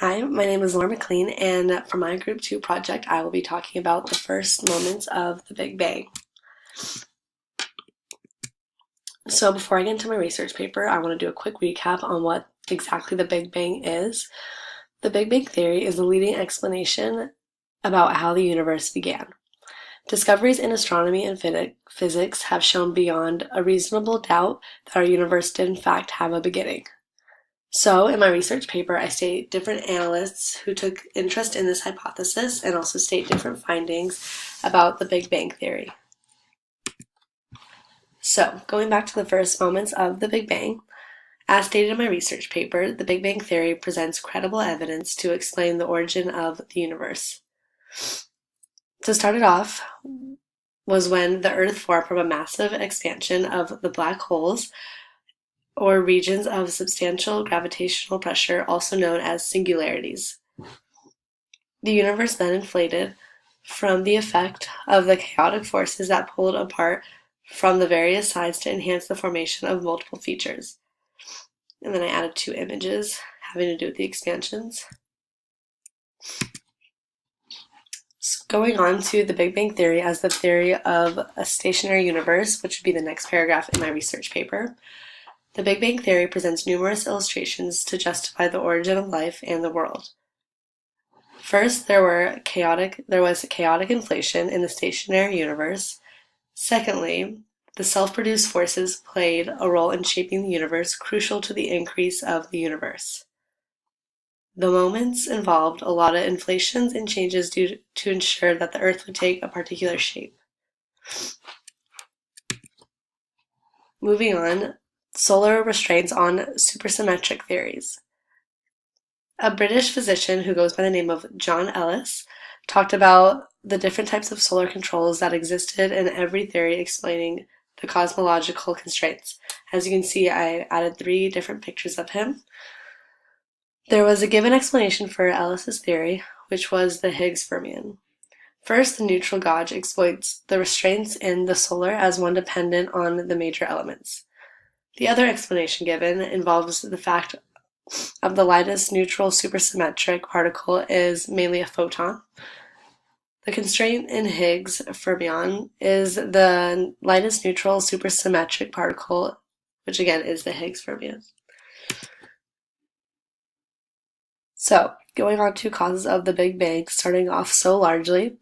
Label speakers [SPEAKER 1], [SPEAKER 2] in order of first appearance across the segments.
[SPEAKER 1] Hi, my name is Laura McLean, and for my Group 2 project, I will be talking about the first moments of the Big Bang. So before I get into my research paper, I want to do a quick recap on what exactly the Big Bang is. The Big Bang Theory is the leading explanation about how the universe began. Discoveries in astronomy and physics have shown beyond a reasonable doubt that our universe did in fact have a beginning. So, in my research paper, I state different analysts who took interest in this hypothesis and also state different findings about the Big Bang Theory. So, going back to the first moments of the Big Bang, as stated in my research paper, the Big Bang Theory presents credible evidence to explain the origin of the universe. To start it off was when the Earth formed from a massive expansion of the black holes, or regions of substantial gravitational pressure, also known as singularities. The universe then inflated from the effect of the chaotic forces that pulled apart from the various sides to enhance the formation of multiple features. And then I added 2 images having to do with the expansions. So going on to the Big Bang Theory as the theory of a stationary universe, which would be the next paragraph in my research paper. The Big Bang Theory presents numerous illustrations to justify the origin of life and the world. First, there was chaotic inflation in the stationary universe. Secondly, the self-produced forces played a role in shaping the universe, crucial to the increase of the universe. The moments involved a lot of inflations and changes due to ensure that the Earth would take a particular shape. Moving on, solar restraints on supersymmetric theories. A British physician who goes by the name of John Ellis talked about the different types of solar controls that existed in every theory explaining the cosmological constraints. As you can see, I added 3 different pictures of him. There was a given explanation for Ellis's theory, which was the Higgs fermion. First, the neutral gauge exploits the restraints in the solar as one dependent on the major elements. The other explanation given involves the fact of the lightest neutral supersymmetric particle is mainly a photon. The constraint in Higgs fermion is the lightest neutral supersymmetric particle, which again is the Higgs fermion. So, going on to causes of the Big Bang, starting off so largely,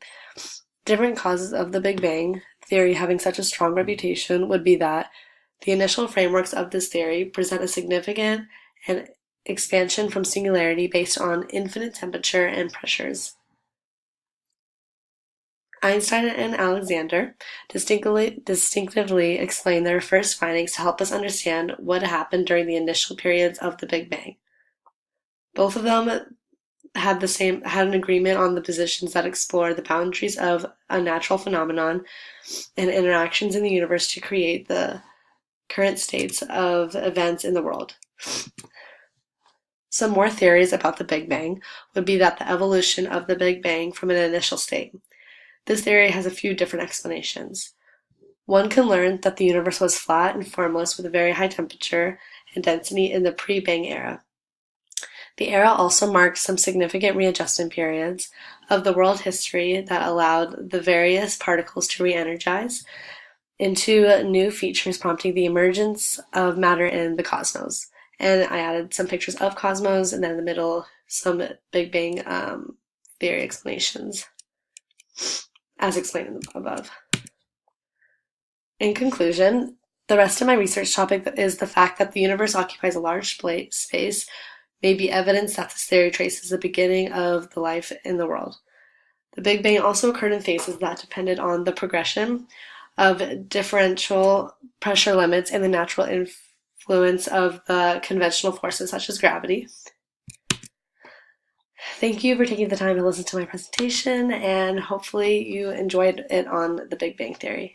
[SPEAKER 1] different causes of the Big Bang theory having such a strong reputation would be that the initial frameworks of this theory present a significant and expansion from singularity based on infinite temperature and pressures. Einstein and Alexander distinctively explain their first findings to help us understand what happened during the initial periods of the Big Bang. Both of them had an agreement on the positions that explore the boundaries of a natural phenomenon and interactions in the universe to create the current states of events in the world. Some more theories about the Big Bang would be that the evolution of the Big Bang from an initial state. This theory has a few different explanations. One can learn that the universe was flat and formless with a very high temperature and density in the pre-Bang era. The era also marks some significant readjustment periods of the world history that allowed the various particles to re-energize into new features, prompting the emergence of matter in the cosmos. And I added some pictures of cosmos, and then in the middle, some Big Bang theory explanations, as explained above. In conclusion, the rest of my research topic is the fact that the universe occupies a large space may be evidence that this theory traces the beginning of the life in the world. The Big Bang also occurred in phases that depended on the progression of differential pressure limits and the natural influence of the conventional forces such as gravity. Thank you for taking the time to listen to my presentation, and hopefully you enjoyed it on the Big Bang Theory.